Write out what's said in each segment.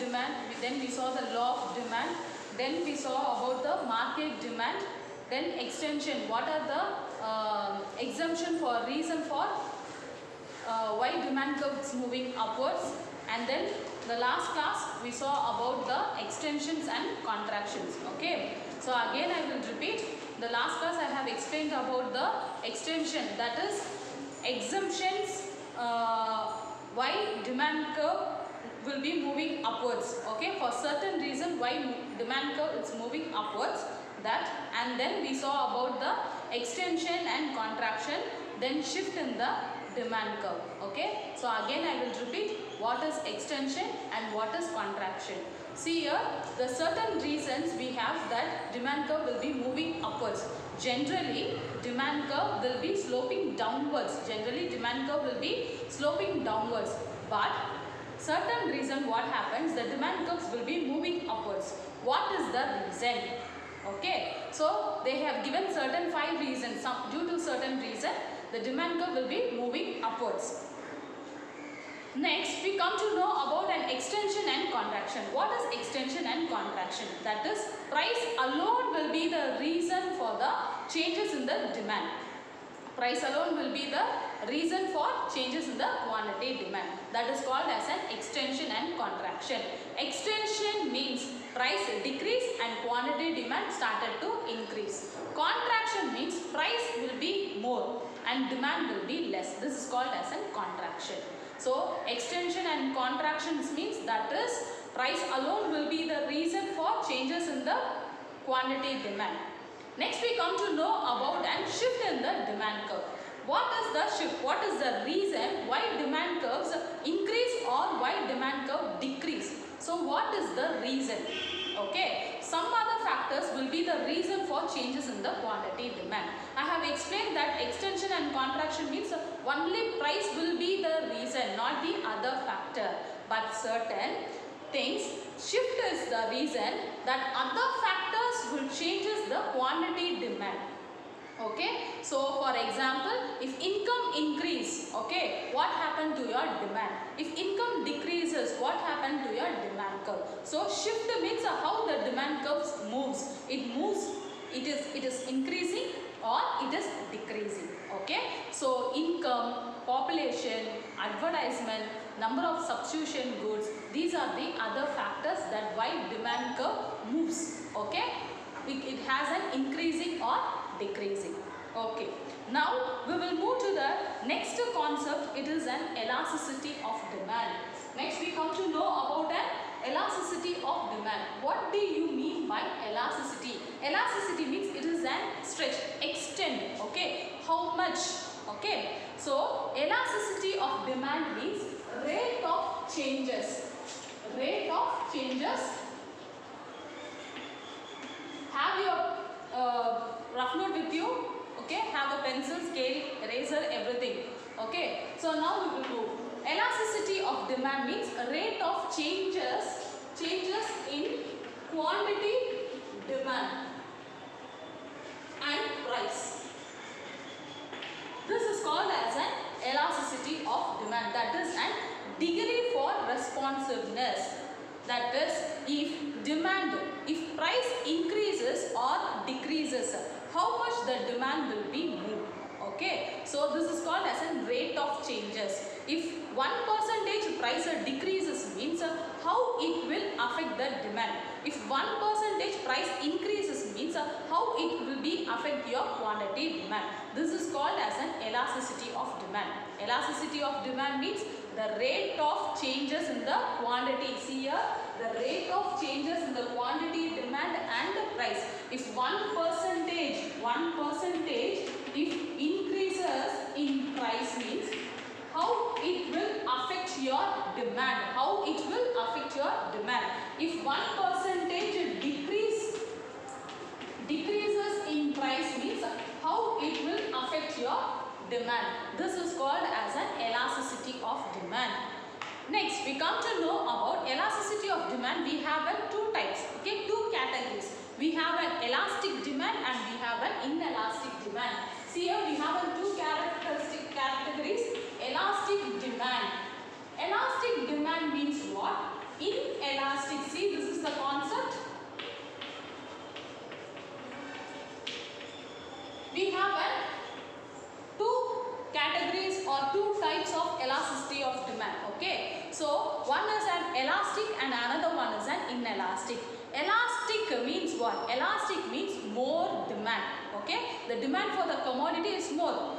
demand, then we saw the law of demand, then we saw about the market demand, then extension, what are the exemption for reason for why demand curve is moving upwards, and then the last class we saw about the extensions and contractions. Okay, so again I will repeat, the last class I have explained about the extension, that is exemptions, why demand curve will be moving upwards. Okay, for certain reason why demand curve is moving upwards, that, and then we saw about the extension and contraction, then shift in the demand curve. Okay, so again I will repeat what is extension and what is contraction. See here, the certain reasons we have that demand curve will be moving upwards. Generally demand curve will be sloping downwards. Generally demand curve will be sloping downwards, but certain reason what happens, the demand curves will be moving upwards. What is the reason? Okay, so they have given certain 5 reasons. Due to certain reason the demand curve will be moving upwards. Next we come to know about an extension and contraction. What is extension and contraction? That is, price alone will be the reason for the changes in the demand. Price alone will be the reason for changes in the quantity demand. That is called as an extension and contraction. Extension means price decrease and quantity demand started to increase. Contraction means price will be more and demand will be less. This is called as a contraction. So extension and contractions means, that is, price alone will be the reason for changes in the quantity demand. Next we come to know about and shift in the demand curve. What is the shift? What is the reason why demand curves increase or why demand curve decrease? So what is the reason? Okay, some other factors will be the reason for changes in the quantity demand. I have explained that extension and contraction means only price will be the reason, not the other factor. But certain things, shift is the reason that other factors will changes the quantity demand. Okay, so for example, if income increase, okay, what happened to your demand? If income decreases, what happened to your demand curve? So shift means how the demand curves moves. It moves, it is increasing or it is decreasing. Okay, so income, population, advertisement, number of substitution goods, these are the other factors that why demand curve moves. Okay, it has an increasing or decreasing. Okay, now we will move to the next concept. It is an elasticity of demand. Next we come to know about an elasticity of demand. What do you mean by elasticity? Elasticity means it is an stretch, extend. Okay, how much? Okay, so elasticity of demand means rate of changes. Rate of changes. Have your rough note with you. Okay, have a pencil, scale, eraser, everything. Okay, so now we will go. Elasticity of demand means rate of changes in quantity demand and price. This is called as an elasticity of demand. That is an degree for responsiveness. That is, if price increases or decreases, how much the demand will be moved. Okay, so this is called as a rate of changes. If 1% price decreases means how it will affect the demand. If 1% price increases means how it will be affect your quantity demand. This is called as an elasticity of demand. Elasticity of demand means the rate of changes in the quantity. See here, the rate of changes in the quantity, demand and the price. If 1% if increases in price means how it will affect your demand. How it will affect your demand. If 1% decreases in price means how it will affect your demand. This is called as an elasticity of demand. Next, we come to know about elasticity of demand. We have two types, okay, two categories. We have an elastic demand and we have an inelastic demand. See here, we have two characteristic categories. Elastic demand. Elastic demand means what? Inelastic have two categories or two types of elasticity of demand. Okay, so one is an elastic and another one is an inelastic. Elastic means what? Elastic means more demand. Okay, the demand for the commodity is more.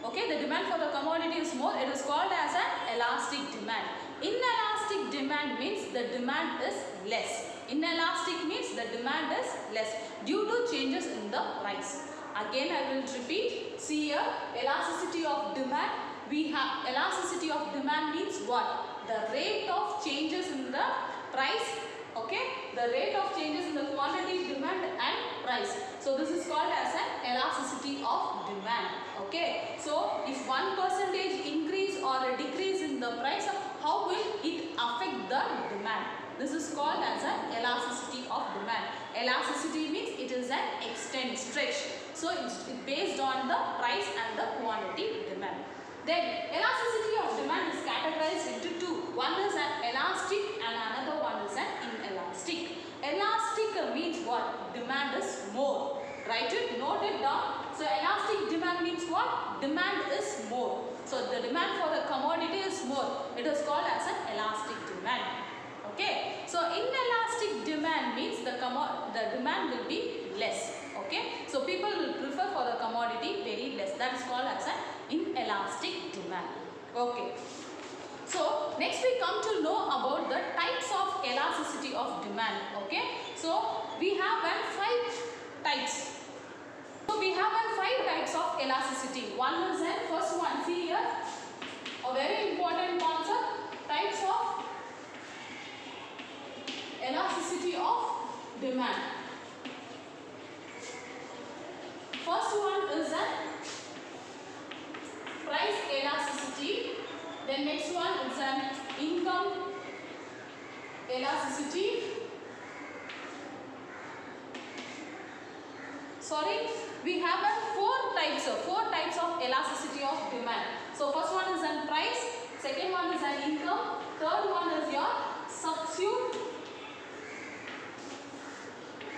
Okay, the demand for the commodity is more. It is called as an elastic demand. Inelastic demand means the demand is less. Inelastic means the demand is less due to changes in the price. Again I will repeat. See here, elasticity of demand. We have elasticity of demand means what? The rate of changes in the price. Okay, the rate of changes in the quantity, demand and price. So this is called as an elasticity of demand. Okay, so if 1% increase or a decrease in the price, how will it affect the demand? This is called as an elasticity of demand. Elasticity means it is an extent, stretch. So it's based on the price and the quantity demand. Then elasticity of demand is categorized into two. One is an elastic and another one is an inelastic. Elastic means what? Demand is more. Write it, note it down. So elastic demand means what? Demand is more. So the demand for the commodity is more. It is called as an elastic demand. Okay. So inelastic demand means the demand will be less. Okay. So people will prefer for the commodity very less. That is called as an inelastic demand. Okay. So next we come to know about the types of elasticity of demand. Okay. So we have 5 types. So we have 5 types of elasticity. One is first one. See here, a very important concept. Types of elasticity of demand. First one is price elasticity. Then next one is an income elasticity. Sorry, we have 4 types of elasticity of demand. So first one is an price, second one is an income, third one is your substitute,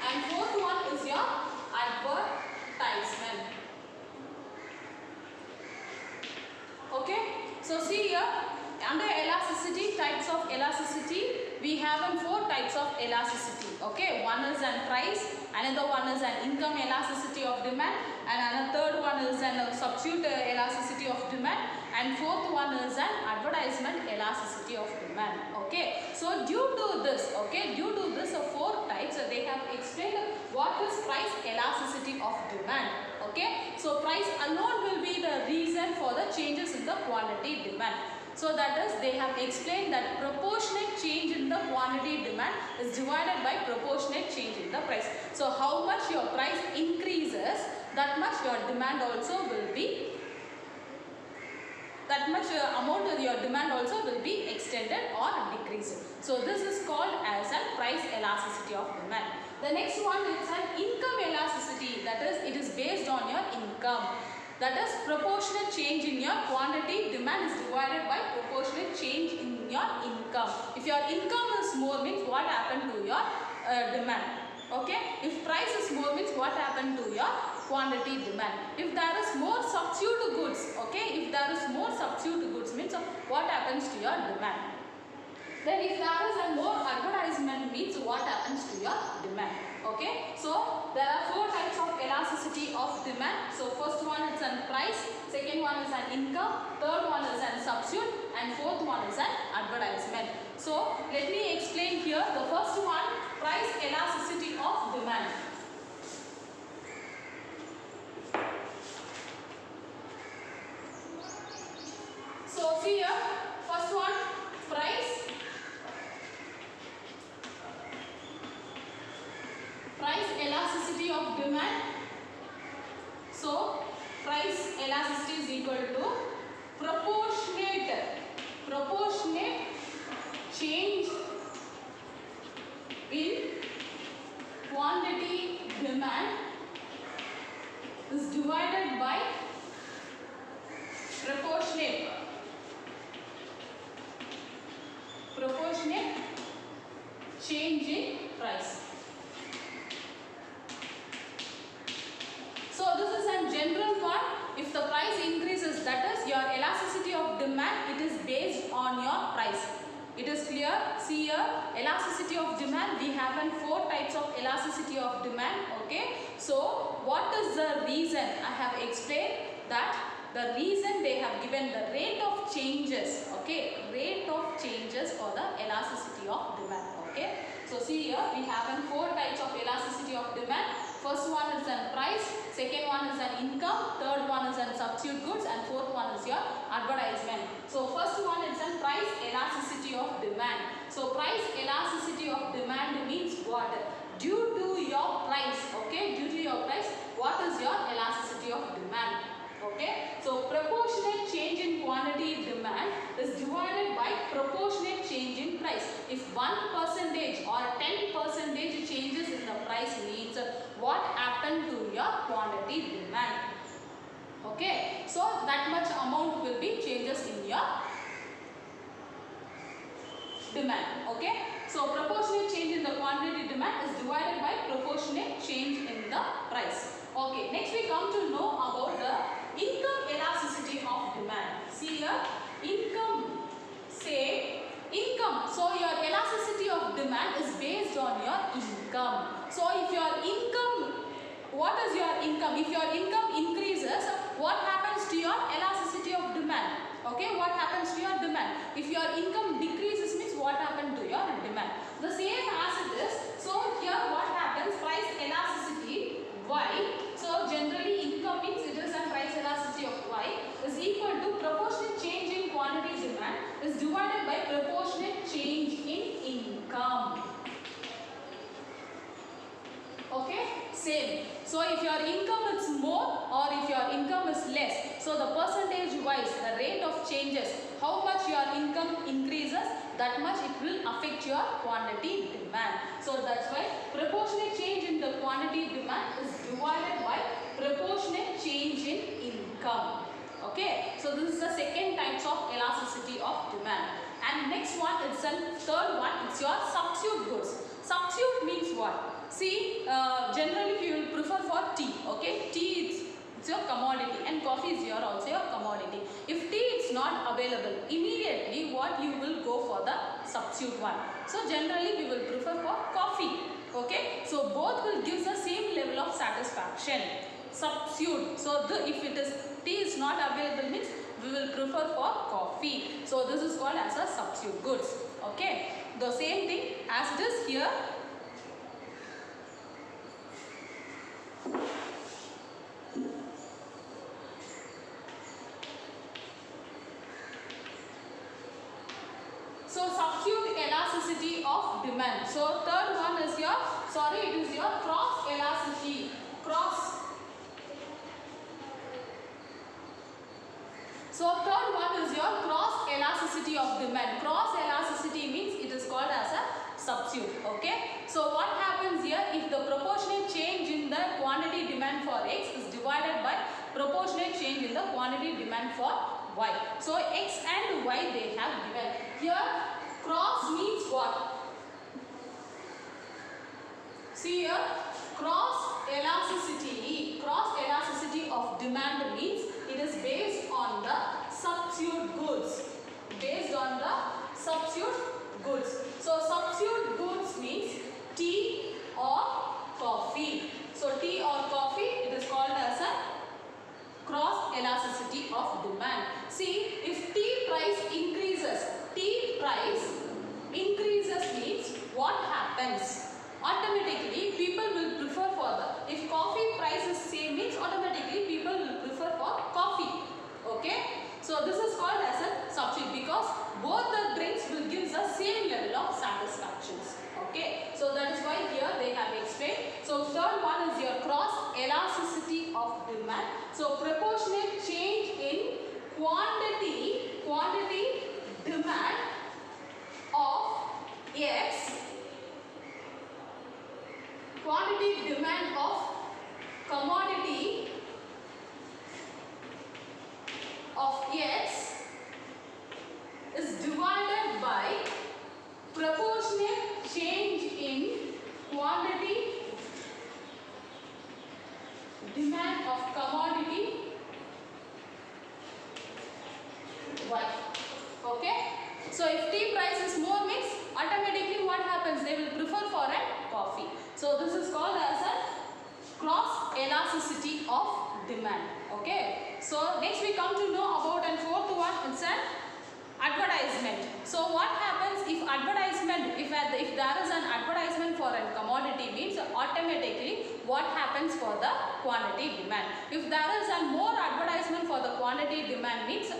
and fourth one is your advertisement. Okay, so see here, under elasticity, types of elasticity, we have 4 types of elasticity. Okay, one is an price, another one is an income elasticity of demand, and another third one is an substitute elasticity of demand, and fourth one is an advertisement elasticity of demand. Okay, so due to this 4 types, they have explained what is price elasticity of demand. Okay, so price alone will be the reason for the changes in the quantity demand. So that is, they have explained that proportionate change in the quantity demand is divided by proportionate change in the price. So how much your price increases, that much your demand also will be, that much amount of your demand also will be extended or decreased. So this is called as a price elasticity of demand. The next one is an income elasticity, that is, it is based on your income. That is, proportionate change in your quantity demand is divided by proportionate change in your income. If your income is more, means what happened to your demand. Okay, if price is more, means what happened to your quantity demand. If there is more substitute goods, okay, if there is more substitute goods, means what happens to your demand. Then if there is a more advertisement, means what happens to your demand. Okay, so there are 4 types of elasticity of demand. So first one is an price, second one is an income, third one is an substitute, and fourth one is an advertisement. So let me explain here. The first one, price elasticity of demand. So see here, first one, price elasticity of demand. So price elasticity is equal to proportionate change in quantity demand is divided by proportionate change in price. So this is a general one, if the price increases, that is your elasticity of demand, it is based on your price. It is clear? See here, elasticity of demand, we have 4 types of elasticity of demand. Okay. So what is the reason? I have explained that the reason they have given the rate of changes. Okay. Rate of changes for the elasticity of demand. Okay. So see here, we have 4 types of elasticity of demand. First one is an price, second one is an income, third one is an substitute goods, and fourth one is your advertisement. So first one is an price elasticity of demand. So price elasticity of demand means what? Due to your price, okay, due to your price, what is your elasticity of demand? Okay, so proportionate change in quantity demand is divided by proportionate change in price. If 1% or 10% changes in the price means what happened to your quantity demand. Okay, so that much amount will be changes in your demand. Okay, so proportionate change in the quantity demand is divided by proportionate change in the price. Okay, next we come to know about the income elasticity of demand. See here, income, say income. So your elasticity of demand is based on your income. So if your income, what is your income? If your income increases, what happens to your elasticity of demand? Okay, what happens to your demand? If your income decreases means what happened to your demand? The same as it is. So here what happens? Price elasticity Y. So generally income means it is a price elasticity of Y is equal to proportionate change in quantity demand is divided by proportionate change in income. Okay, same. So if your income is more or if your income is less, so the percentage wise, the rate of changes, how much your income increases, that much it will affect your quantity demand. So that's why proportionate change in the quantity demand is divided by proportionate change in income. Okay, so this is the second types of elasticity of demand. And next one, it's the third one, it's your substitute goods. Substitute means what? See, generally we will prefer for tea. Okay, tea it's your commodity and coffee is your also your commodity. If tea is not available, immediately what you will go for the substitute one. So generally we will prefer for coffee. Okay, so both will give the same level of satisfaction. Substitute. So if it is tea is not available means we will prefer for coffee. So this is called as a substitute goods. Okay, the same thing as it is here. So substitute elasticity of demand. So third one is your, it is your cross elasticity. So third one is your cross elasticity of demand. Cross elasticity means it is called as a substitute. Okay. So what happens here, if the proportionate change in the quantity demand for X is divided by proportionate change in the quantity demand for Y. So X and Y they have given. Here cross means what? See here, cross elasticity of demand means it is based on the substitute goods. Based on the substitute goods. So substitute goods means tea or coffee. So tea or coffee, it is called as a cross elasticity of demand. See, if tea price increases means what happens? Automatically people will prefer for the, if coffee price is same means automatically people will prefer for coffee. Okay, so this is called as a substitute because both the drinks will give the same level of satisfactions. Okay, so that is why here they have explained. So third one is your cross elasticity of demand. So proportionate change in quantity demand of X, quantity demand of commodity of X is divided by proportionate change in quantity demand of commodity elasticity of demand. Okay. So next we come to know about and fourth one, it's an advertisement. So what happens if advertisement, if there is an advertisement for a commodity, means automatically what happens for the quantity demand. If there is a more advertisement for the quantity demand, means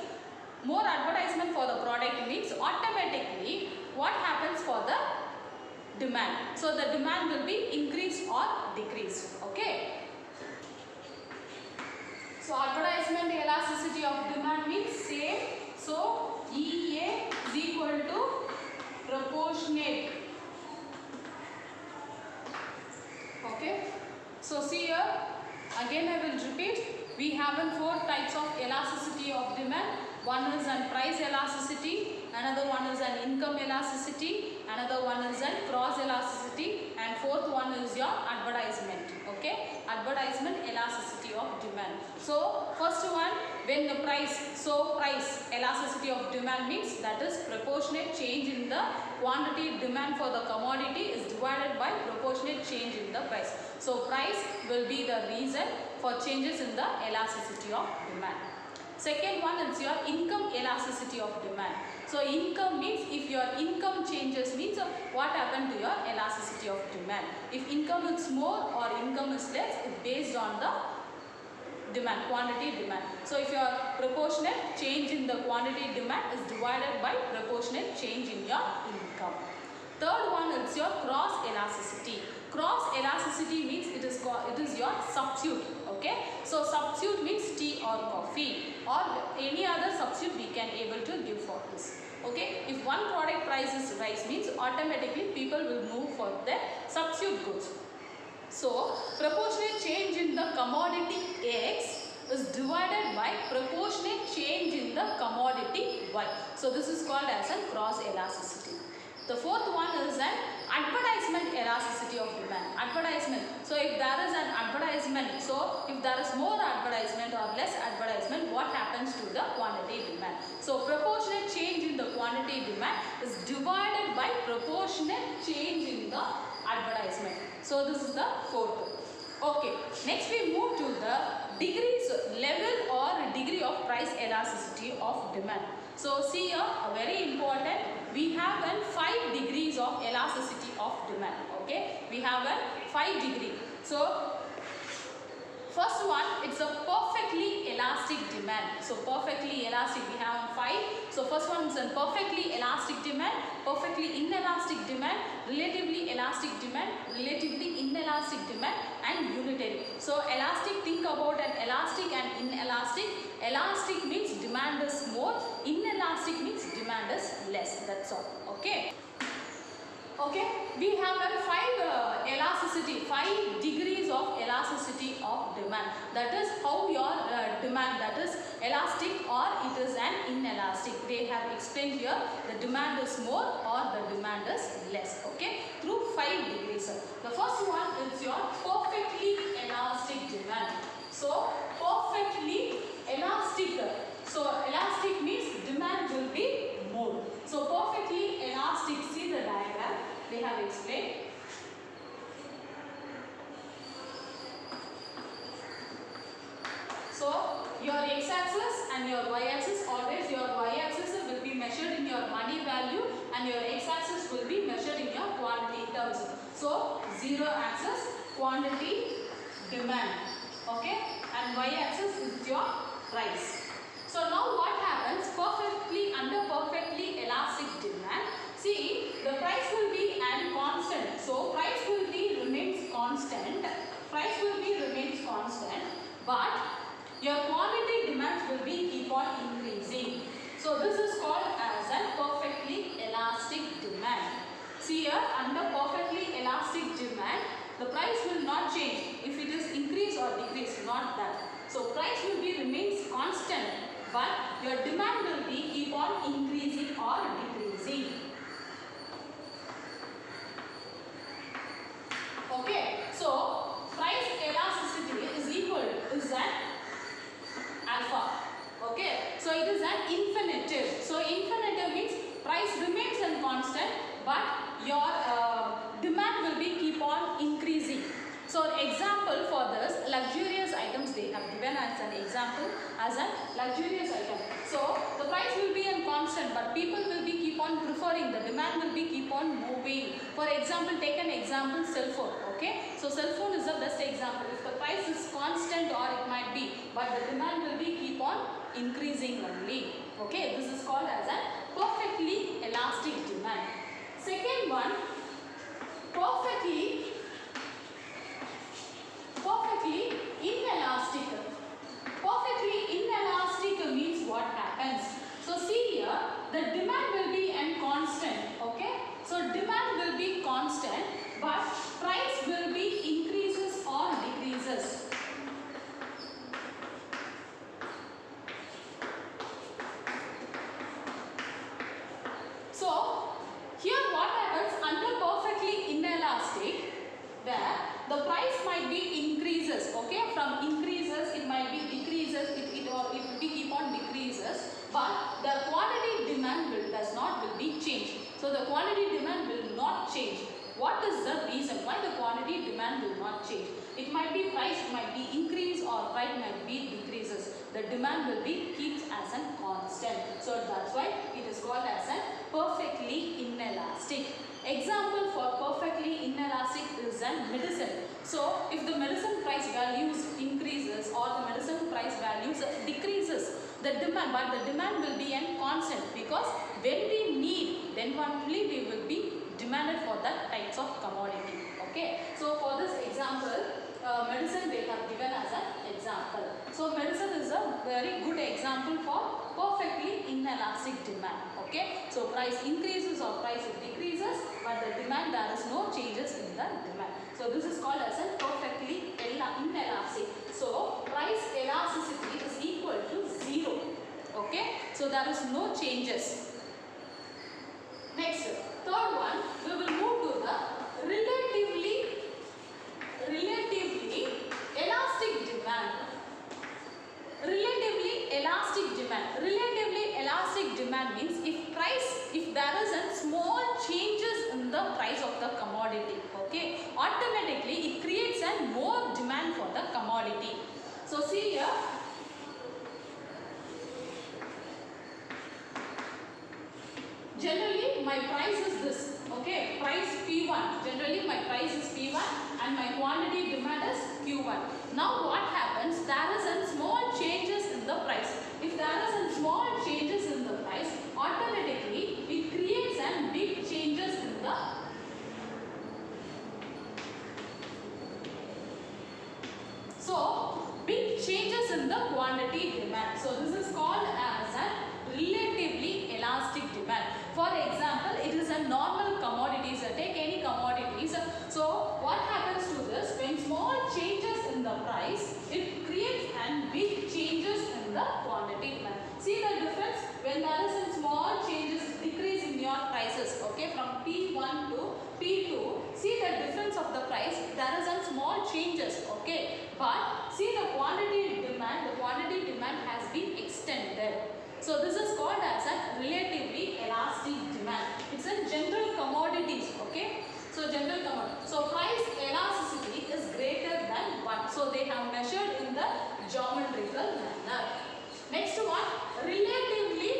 more advertisement for the product, means automatically what happens for the demand. So the demand will be increased or decreased. Okay. So advertisement elasticity of demand means same. So EA is equal to proportionate. Okay. So see here, again I will repeat. We have four types of elasticity of demand. One is an price elasticity, another one is an income elasticity, another one is an cross elasticity, and fourth one is your advertisement. Okay, advertisement elasticity of demand. So first one, when the price, so price elasticity of demand means that is proportionate change in the quantity demand for the commodity is divided by proportionate change in the price. So price will be the reason for changes in the elasticity of demand. Second one is your income elasticity of demand. So income means if your income changes, means what happened to your elasticity of demand. If income is more or income is less, it's based on the demand, quantity demand. So if your proportionate change in the quantity demand is divided by proportionate change in your income. Third one is your cross elasticity. Cross elasticity means it is your substitute. Okay, so substitute means tea or coffee or any other substitute we can able to give for this. Okay, if one product prices rise, means automatically people will move for their substitute goods. So proportionate change in the commodity X is divided by proportionate change in the commodity Y. So this is called as a cross elasticity. The fourth one is an advertisement elasticity of demand. Advertisement. So if there is an advertisement, so if there is more advertisement or less advertisement, what happens to the quantity demand? So proportionate change in the quantity demand is divided by proportionate change in the advertisement. So this is the fourth. Okay. Next we move to the degrees, level or degree of price elasticity of demand. So see here, very important. We have 5 degrees of elasticity of demand. Okay, we have 5 degree. So first one, it's a perfectly elastic demand. So perfectly elastic, we have 5. So first one is a perfectly elastic demand, perfectly inelastic demand, relatively elastic demand, relatively inelastic demand, and unitary. So elastic, think about an elastic and inelastic. Elastic means demand is more, inelastic means demand is less. That's all. Okay. Okay, we have 5 elasticity, 5 degrees of elasticity of demand. That is how your demand, that is elastic or it is an inelastic. They have explained here the demand is more or the demand is less. Okay, through 5 degrees. The first one is your perfectly elastic demand. So perfectly elastic. So elastic means demand will be more. So perfectly elastic, see the diagram they have explained. So your x-axis and your y-axis, always your y-axis will be measured in your money value and your x-axis will be measured in your quantity terms. So 0 axis quantity demand, okay, and y-axis is your price. So now what happens under perfectly elastic demand, see the price will be an constant. So price will be remains constant. Price will be remains constant, but your quantity demands will be keep on increasing. So this is called as a perfectly elastic demand. See here, under perfectly elastic demand, the price will not change if it is increase or decrease, not that. So price will be remains constant, but your demand will be keep on increasing or decreasing. Okay, so price elasticity is equal is an alpha. Okay, so it is an infinitive. So infinitive means price remains an constant, but your demand will be keep on increasing. So example for this, luxurious as an example as a luxurious item. So the price will be a constant, but people will be keep on preferring, the demand will be keep on moving. For example, take an example cell phone. Okay, so cell phone is the best example. If the price is constant, or it might be, but the demand will be keep on increasing only. Okay, this is called as a perfectly elastic demand. Second one, perfectly inelastic. Perfectly inelastic means what happens? So see here, the demand will be an constant. Okay, so demand will be constant, but price will be increases or decreases. So here what happens under perfectly inelastic, where the price might be increases. Okay, from increases it might be decreases, it will be keep on decreases, but the quantity demand will be changed. So the quantity demand will not change. What is the reason why the quantity demand will not change? It might be price might be increase, or price might be decreases. The demand will be keeps as a constant. So that's why it is called as a perfectly inelastic. Example for perfectly inelastic is a medicine. So if the medicine price values increases, or the medicine price values decreases, the demand, but the demand will be a constant, because when we need, then only we will be demanded for that types of commodity. Okay, so for this example, medicine they have given as an example. So medicine is a very good example for perfectly inelastic demand. Okay, so price increases or price decreases, but the demand, there is no changes in the demand. So this is called as a perfectly inelastic. So price elasticity is equal to 0. Okay, so there is no changes. Next, third one, we will move to the relatively elastic demand. Relatively elastic demand. Relatively elastic demand means if there is a small changes in the price of the commodity, okay, automatically it creates a more demand for the commodity. So see here, generally my price is this. Okay, price P1. Generally my price is P1 and my quantity demand is Q1. Now what happens? There is a small changes in the price. If there is a small changes in the price, automatically it creates a big changes in the big changes in the quantity demand. So this is called as a relatively elastic demand. For example, it is a normal commodities. Take any commodities. So what happens to this? When small changes in the price, it creates and big changes in the quantity demand. See the difference? When there is a small changes, decrease in your prices, okay, from P1 to P2, see the difference of the price, there is a small changes, okay, but see the quantity demand has been extended. So this is called as a relatively elastic demand. It's a general commodities, okay. So general commodity. So price elasticity is greater than 1. So they have measured in the geometrical manner. Next one, relatively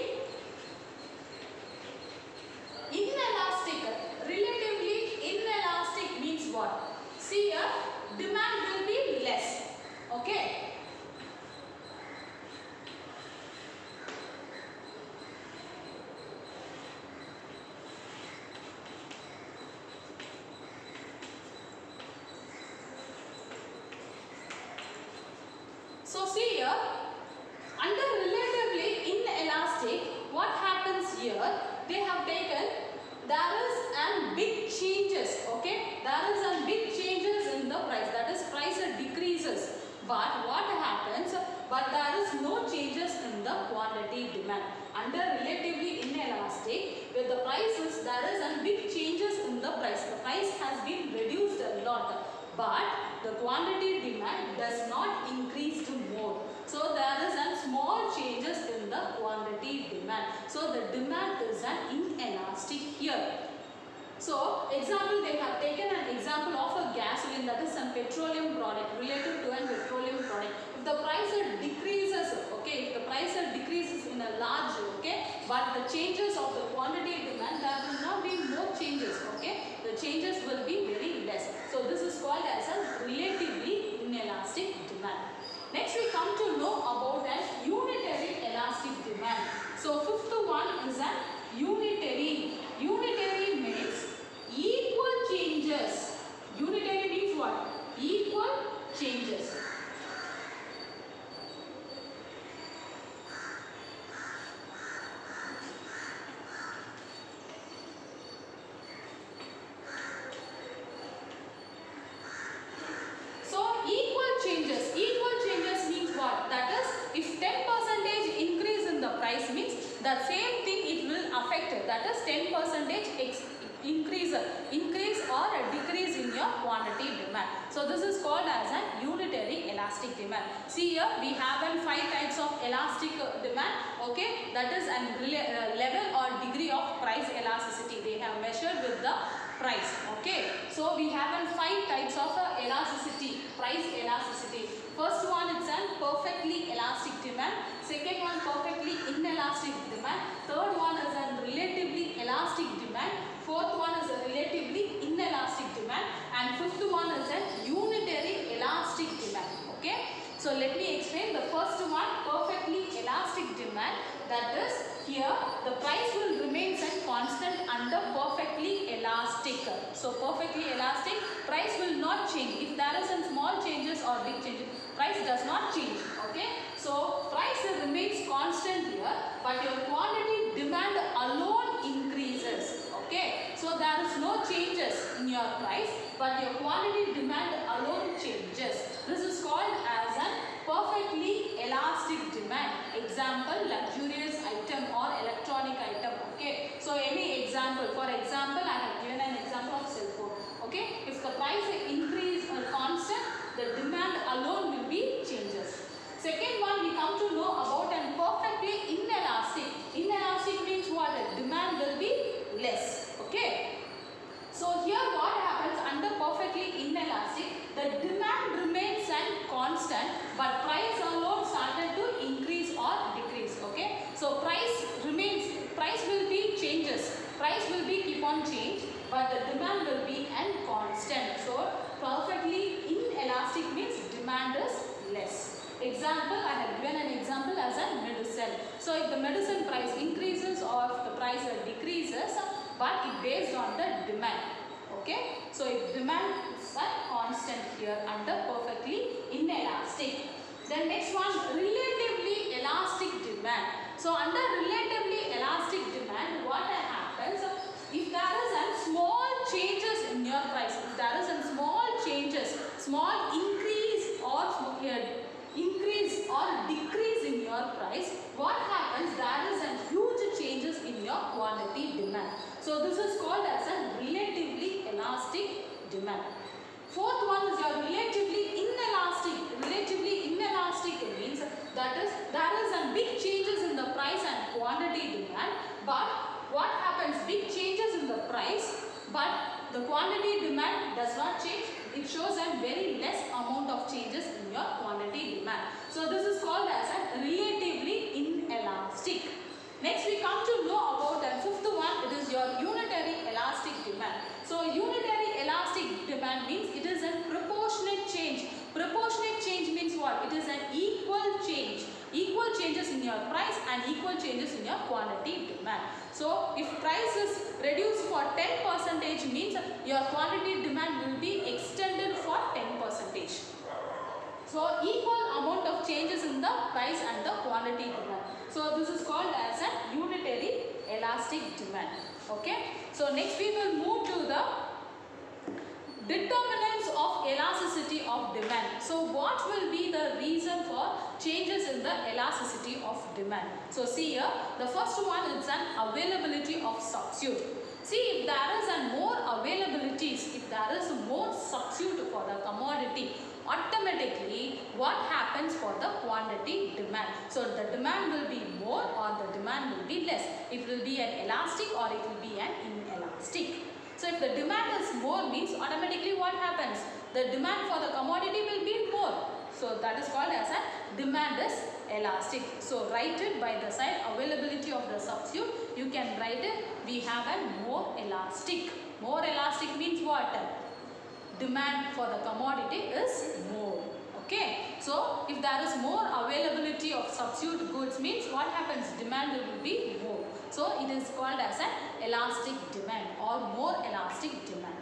inelastic. Relatively inelastic means what? See here, demand will be less. Okay. So see here, under relatively inelastic, what happens here? They have taken, there is a big changes, okay? There is a big changes in the price, that is price decreases. But what happens? But there is no changes in the quantity demand. Under relatively inelastic, with the prices, there is a big changes in the price. The price has been reduced a lot, but the quantity demand does not increase to more. So there is a small changes in the quantity demand. So the demand is an inelastic here. So example, they have taken an example of a gasoline, that is some petroleum product, related to a petroleum product. If the price price decreases in a large, okay, but the changes of the quantity demand, there will not be more changes, okay, the changes will be very less. So this is called as a relatively inelastic demand. Next we come to know about an unitary elastic demand. So fifth one is an unitary. Unitary means equal changes. Unitary means what? Equal changes. So equal changes. Equal changes means what? That is, if 10% increase in the price means the same thing it will affect. That is 10% increase or a decrease in your quantity demand. So this is called as a unitary elastic demand. See here we have 5 types of elastic demand, okay, that is an level or degree of price elasticity. They have measured with the price, okay. So we have 5 types of elasticity, price elasticity. First one is an perfectly elastic demand, second one perfectly inelastic demand, third one is a relatively elastic demand, fourth one is a relatively inelastic demand, and fifth one is a unitary elastic demand, okay. So let me explain the first one, perfectly elastic demand. That is, here the price will remain constant under perfectly elastic. So perfectly elastic, price will not change. If there is some small changes or big changes, price does not change, okay. So price remains constant here, but your quantity demand alone increases, okay. So there is no changes in your price, but your quantity demand alone changes. This is called as a perfectly elastic demand. Example, luxurious item or electronic item, okay. So any example, for example, I have given an example of cell phone, okay. If the price increase constant, the demand alone will be changes. Second one, we come to know about an perfectly inelastic. Inelastic means what? The demand will be less, okay. So here what happens under perfectly inelastic, the demand remains constant, but price alone started to increase or decrease, okay. So price remains, price will be changes, price will be keep on change, but the demand will be constant. So perfectly inelastic means demand is less. Example, I have given an example as a medicine. So if the medicine price increases or if the price decreases, but it based on the demand, okay. So if demand is constant here under perfectly inelastic. Then next one, relatively elastic demand. So under relatively elastic demand, what happens, if there is a small changes in your price, if there is a small changes, small increase or decrease in your price, what happens, there is a huge changes in your quantity demand. So this is called as a relatively elastic demand. Fourth one is your relatively inelastic. Relatively inelastic means that is there is a big changes in the price and quantity demand, but what happens, big changes in the price but the quantity demand does not change. It shows a very less amount of changes in your quantity demand. So this is called as a relatively inelastic. Next we come to know about the fifth one, it is your unitary elastic demand. So unitary elastic demand means it is a proportionate change. Proportionate change means what? It is an equal change. Equal changes in your price and equal changes in your quantity demand. So if price is reduced for 10% means your quantity demand will be extended for 10%. So equal amount of changes in the price and the quantity demand. So this is called as a unitary elastic demand. Okay. So next we will move to the determinants of elasticity of demand. So what will be the reason for changes in the elasticity of demand? So see here, the first one is an availability of substitute. See, if there is a more availabilities, if there is more substitute for the commodity, automatically what happens for the quantity demand? So the demand will be more or the demand will be less. It will be an elastic or it will be an inelastic. So if the demand is more means automatically what happens? The demand for the commodity will be more. So that is called as a demand is elastic. So write it by the side, availability of the substitute. You can write it, we have a more elastic. More elastic means what? Demand for the commodity is more. Okay. So if there is more availability of substitute goods means what happens? Demand will be more. So it is called as an elastic demand or more elastic demand.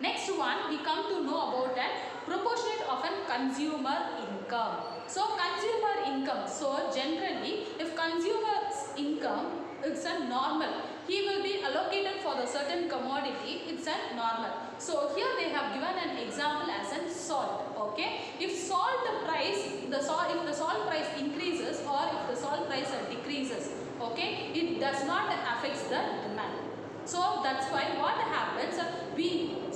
Next one, we come to know about a proportionate of a consumer income. So consumer income. So generally, if consumer's income is a normal, he will be allocated for the certain commodity. It's a normal. So here they have given an example as a salt. Okay, if salt price, if the salt price increases or if the salt price decreases, okay, it does not affect the demand. So that's why what happens,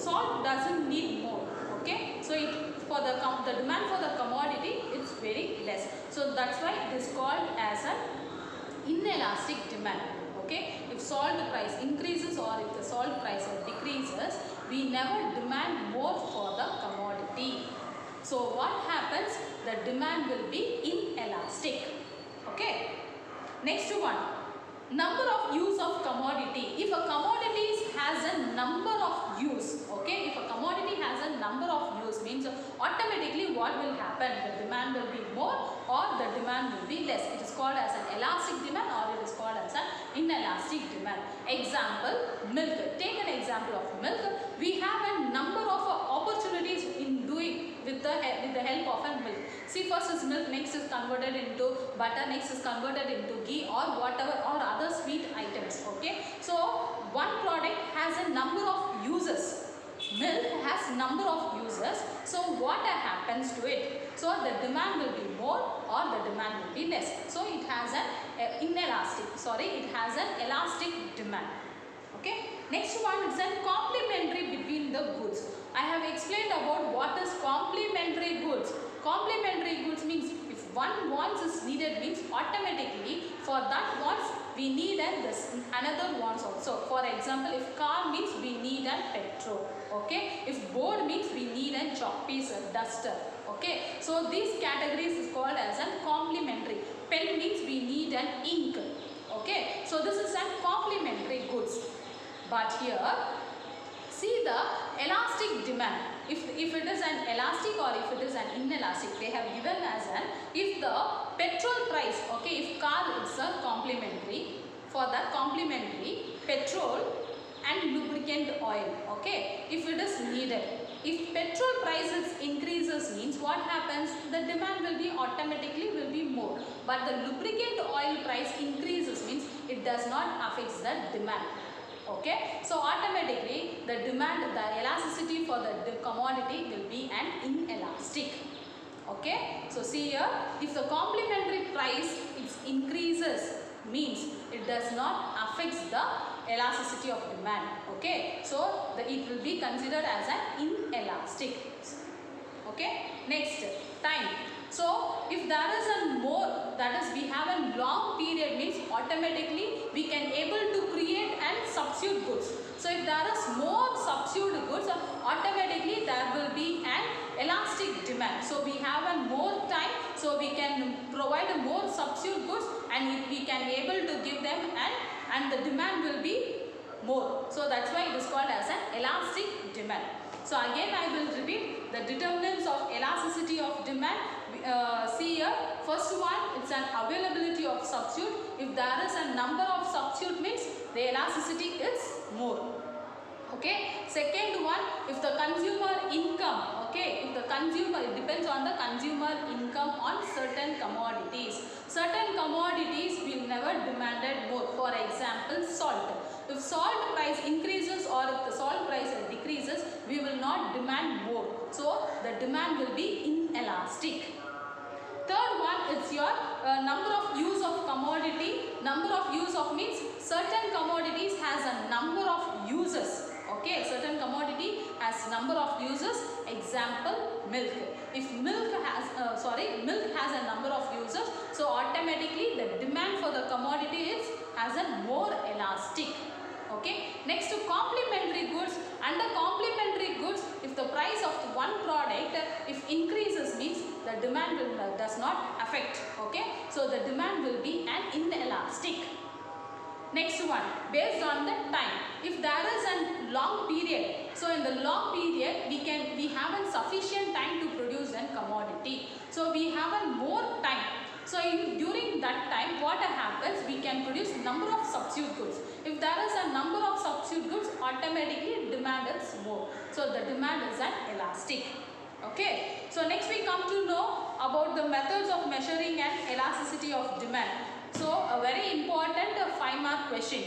salt doesn't need more. Okay, so it for the demand for the commodity it's very less. So that's why it is called as an inelastic demand. Okay, if salt price increases or if the salt price decreases, we never demand more for the commodity. So what happens? The demand will be inelastic. Okay. Next one. Number of use of commodity. If a commodity has a number of use, okay, if a commodity has a number of use means automatically what will happen? The demand will be more or the demand will be less. It is called as an elastic demand or it is called as an inelastic demand. Example, milk. Take an example of milk. We have a number of opportunities in doing with the help of a milk. See, first is milk, next is converted into butter, next is converted into ghee or whatever or other sweet items. Okay, so one product has a number of uses. Milk has number of uses. So what happens to it? So the demand will be more or the demand will be less. So it has an it has an elastic demand. Okay. Next one is a complementary between the goods. I have explained about what is complementary goods. Complementary goods means if one wants is needed means automatically for that wants we need another wants also. For example, if car means we need a petrol. Okay. If board means we need a chalk piece, a duster. Okay. So these categories is called as a complementary. Pen means we need an ink. Okay. So this is a complementary goods. But here, see the elastic demand. If it is an elastic or if it is an inelastic, they have given as an if the petrol price, okay, if car is a complementary, for that complementary petrol and lubricant oil, okay, if it is needed. If petrol prices increases means what happens? The demand will be automatically will be more. But the lubricant oil price increases means it does not affect the demand. Okay, so automatically the demand, the elasticity for the commodity will be an inelastic. Okay, so see here, if the complementary price increases means it does not affect the elasticity of demand. Okay, so it will be considered as an inelastic. Okay, next, time. So if there is a more, that is we have a long period means automatically we can able to create and substitute goods. So if there is more substitute goods, automatically there will be an elastic demand. So we have a more time, so we can provide a more substitute goods and we can able to give them and the demand will be more. So that's why it is called as an elastic demand. So again I will repeat the determinants of elasticity of demand. See here, first one, it's an availability of substitute. If there is a number of substitute means the elasticity is more. Okay. Second one, if the consumer income, okay, if the consumer, it depends on the consumer income on certain commodities. Certain commodities will never demanded more. For example, salt. If salt price increases or if the salt price decreases, we will not demand more. So the demand will be inelastic. Third one is your number of use of commodity. Number of use of means certain commodities has a number of uses. Okay, certain commodity has number of uses. Example, milk. If milk has a number of uses, so automatically the demand for the commodity has a more elastic. Okay. Next, to complementary goods. Under complementary goods, if the price of one product if increases means the demand will does not affect. Okay, so the demand will be an inelastic. Next one, based on the time. If there is a long period, so in the long period we have a sufficient time to produce a commodity. So we have a more time. So during that time, what happens? We can produce number of substitute goods. If there is a number of substitute goods, automatically demand is more. So the demand is an elastic. Okay. So next we come to know about the methods of measuring an elasticity of demand. So a very important 5-mark question.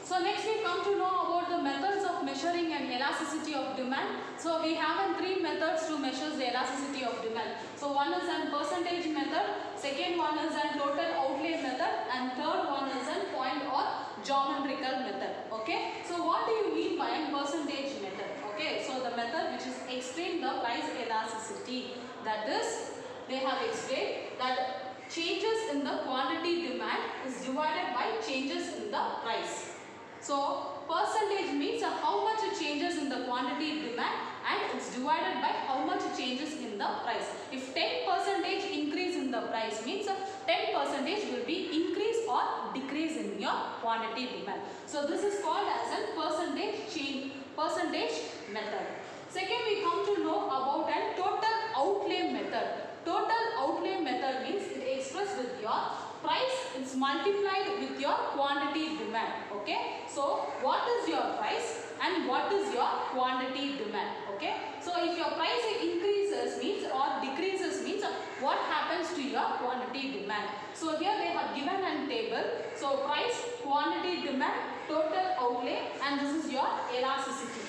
So next we come to know about the methods of measuring an elasticity of demand. So we have 3 methods to measure the elasticity of demand. So one is a percentage method, second one is a total outlay method, and third one is a point or geometrical method. Okay. So what do you mean by a percentage method? Okay. So the method which is explain the price elasticity. That is, they have explained that changes in the quantity demand is divided by changes in the price. So percentage means how much it changes in the quantity demand, and it's divided by how much it changes in the price. If 10% increase in the price means 10% will be increase or decrease in your quantity demand. So this is called as a percentage method. Second, we come to know about a total outlay method. Total outlay method means it expressed with your price, it's multiplied with your quantity demand. Okay. So what is your price and what is your quantity demand? Okay. So if your price increases means or decreases means what happens to your quantity demand? So here they have given a table. So price, quantity demand, total outlay, and this is your elasticity.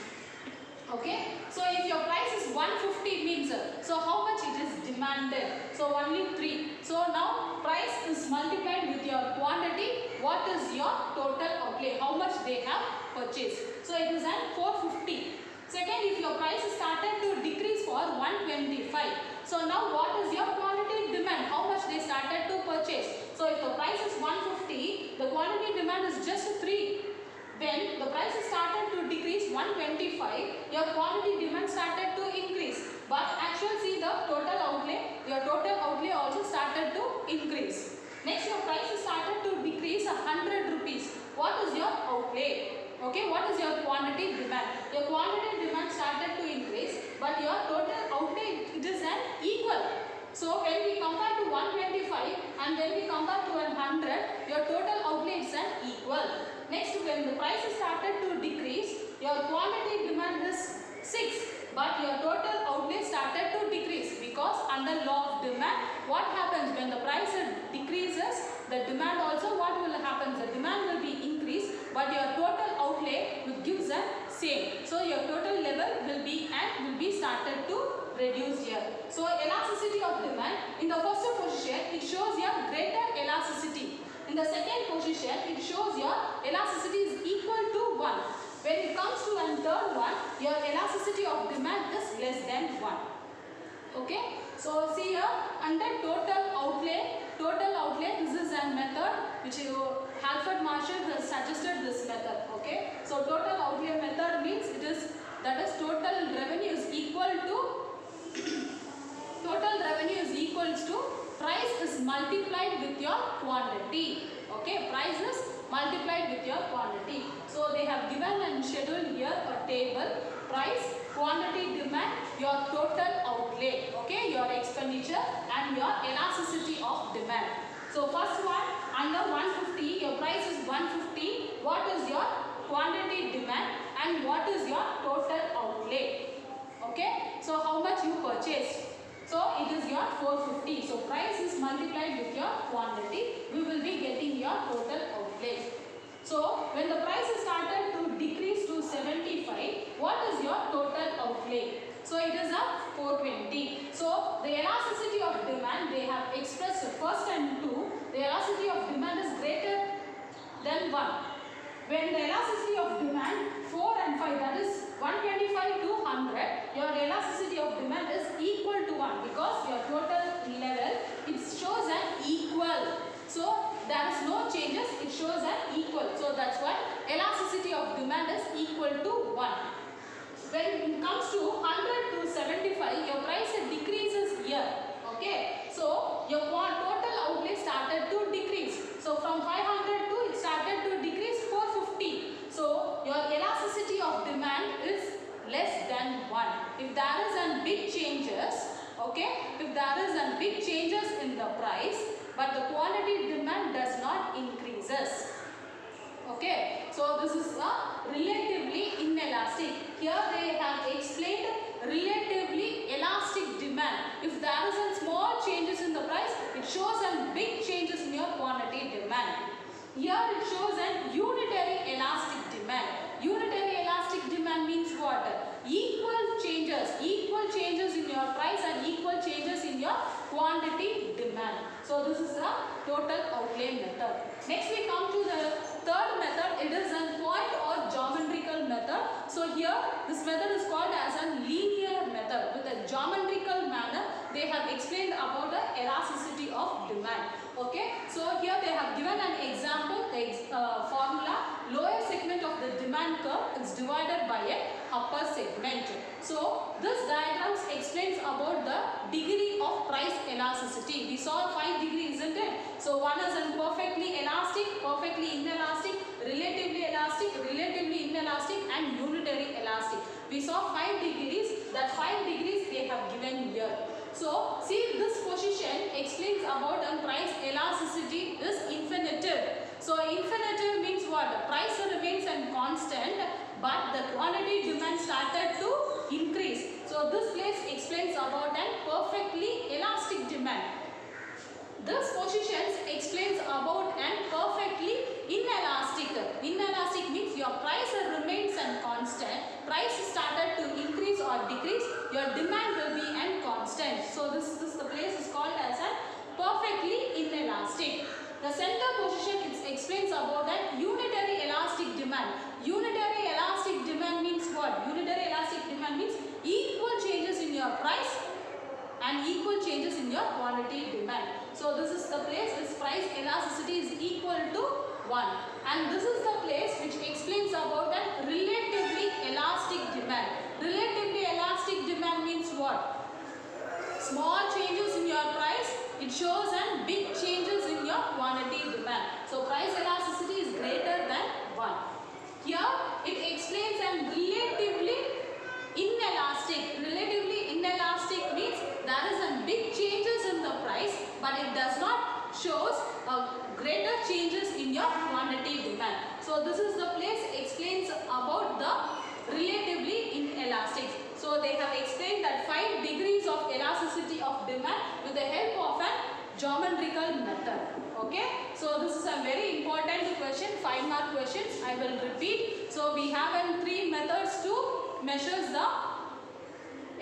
Okay. So if your price is 150 means, so how much it is demanded? So only 3. So now price is multiplied with your quantity. What is your total outlay? How much they have purchased? So it is at 450. Second, if your price started to decrease for 125. So now what is your quantity demand? How much they started to purchase? So if the price is 150, the quantity demand is just 3. When the price started to decrease 125, your quantity demand started to increase. But actually see the total outlay, your total outlay also started to increase. Next, your price started to decrease 100 rupees. What is your outlay? Okay, what is your quantity demand? Your quantity demand started to increase, but your total outlay it is an equal. So when we compare to 125 and then we compare to 100, your total outlay is an equal. Next, when the price started to decrease, your quantity demand is 6, but your total outlay started to decrease, because under law of demand, what happens when the price decreases, the demand also what will happen? The demand will be increased, but your total outlay will give the same. So your total level will be started to reduce here. So elasticity of demand, in the first position it shows your greater elasticity. In the second position, it shows your elasticity is equal to 1. When it comes to a third one, your elasticity of demand is less than 1. Okay. So see here, under total outlay, this is a method which Halford Marshall has suggested this method. Okay. So total outlay method means that is total revenue is equal to total revenue is equals to price is multiplied with your quantity. Okay, price is multiplied with your quantity. So they have given and scheduled here a table: price, quantity demand, your total outlay, okay, your expenditure and your elasticity of demand. So first one, under 150, your price is 150. What is your quantity demand and what is your total outlay? Okay, so how much you purchased? So it is your 450. So price is multiplied with your quantity. We will be getting your total outlay. So when the price started to decrease to 75, what is your total outlay? So it is a 420. So the elasticity of demand they have expressed first and 2. The elasticity of demand is greater than 1. When the elasticity of demand 4 and 5, that is 125 to 100, your elasticity of demand is equal to 1, because your total level it shows an equal. So there is no changes, it shows an equal. So that's why elasticity of demand is equal to 1. When it comes to 100 to 75, your price decreases here. big changes, okay, if there is a big changes in the price, but the quantity demand does not increases. Okay, so this is a relatively inelastic. Here they have explained relatively elastic demand. If there is a small changes in the price, it shows a big changes in your quantity demand. Here it shows an unitary elastic demand. Unitary elastic demand means what? Equal changes in your price and equal changes in your quantity demand. So this is the total outlay method. Next we come to the third method. It is a point or geometrical method. So here this method is called as a linear method. With a geometrical manner, they have explained about the elasticity of demand. Okay, so here they have given an example, the formula. Lower segment of the demand curve is divided by a upper segment. So this diagram explains about the degree of price elasticity. We saw 5 degrees, isn't it? So one is in perfectly elastic, perfectly inelastic, relatively inelastic and unitary elastic. We saw 5 degrees. That 5 degrees they have given here. So see, this position explains about the price elasticity is infinitive. So infinitive means what? The price remains constant, but the quantity demand started to increase. So this place explains about an perfectly elastic demand. This position explains about an perfectly inelastic. Inelastic means your price remains constant. Price started to increase or decrease, your demand will be constant. So this the place is called as a perfectly inelastic. The center position explains about that unitary elastic demand. Unitary elastic demand means what? Unitary elastic demand means equal changes in your price and equal changes in your quantity demand. So this is the place this price elasticity is equal to 1. And this is the place which explains about that relatively elastic demand. Relatively elastic demand means what? Small changes in your price, it shows and big changes in your quantity demand. So price elasticity is greater than 1. Here it explains and relatively inelastic. Relatively inelastic means there is a big changes in the price, but it does not shows greater changes in your quantity demand. So this is the place explains about the relatively inelastic. So they have explained that 5 degrees of elasticity of demand with the help of a geometrical method. Okay, so this is a very important question, 5 mark questions. I will repeat. So we have 3 methods to measure the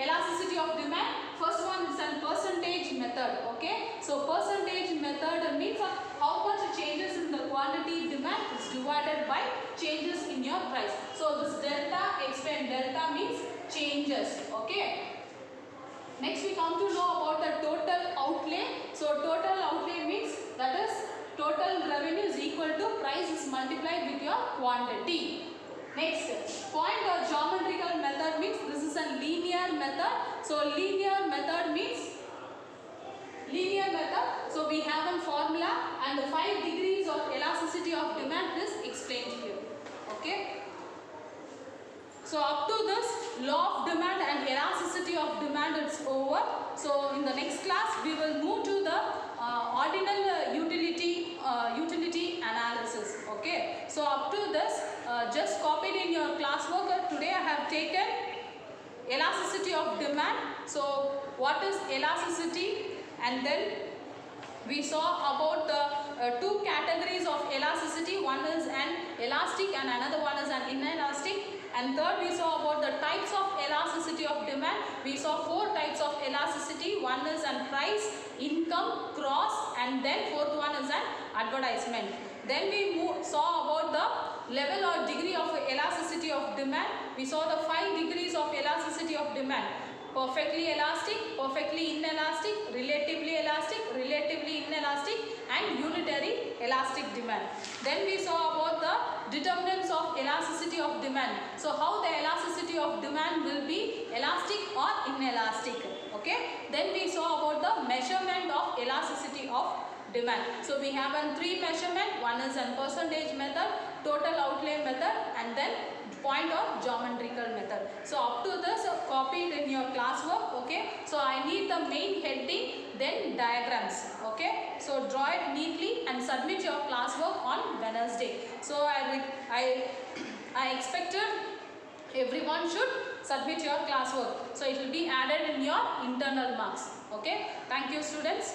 elasticity of demand. First one is a percentage method. Okay, so percentage method means how much changes in the quantity demand is divided by changes in your price. So this delta, explain delta means changes. Okay, next we come to know about the total outlay. So total outlay means that is total revenue is equal to price is multiplied with your quantity. Next, point or geometrical method means this is a linear method. So linear method means linear method. So we have a formula and the 5 degrees of elasticity of demand is explained here. Okay. So up to this law of demand and elasticity of demand is over. So in the next class we will move to the ordinal utility analysis. Okay. So up to this just copied in your classwork. Today I have taken elasticity of demand. So what is elasticity, and then we saw about the 2 categories of elasticity. One is an elastic and another one is an inelastic. And third, we saw about the types of elasticity of demand. We saw 4 types of elasticity. One is an price, income, cross, and then 4th one is an advertisement. Then we saw about the level or degree of elasticity of demand. We saw the 5 degrees of elasticity of demand. Perfectly elastic, perfectly inelastic, relatively inelastic, and unitary elastic demand. Then we saw about the determinants of elasticity of demand. So how the elasticity of demand will be elastic or inelastic. Okay. Then we saw about the measurement of elasticity of demand. So we have 3 measurement. One is a percentage method, total outlay method, and then point or geometrical method. So up to this copied in your classwork. Okay, so I need the main heading, then diagrams. Okay, so draw it neatly and submit your classwork on Wednesday. So I expected everyone should submit your classwork. So it will be added in your internal marks. Okay, thank you students.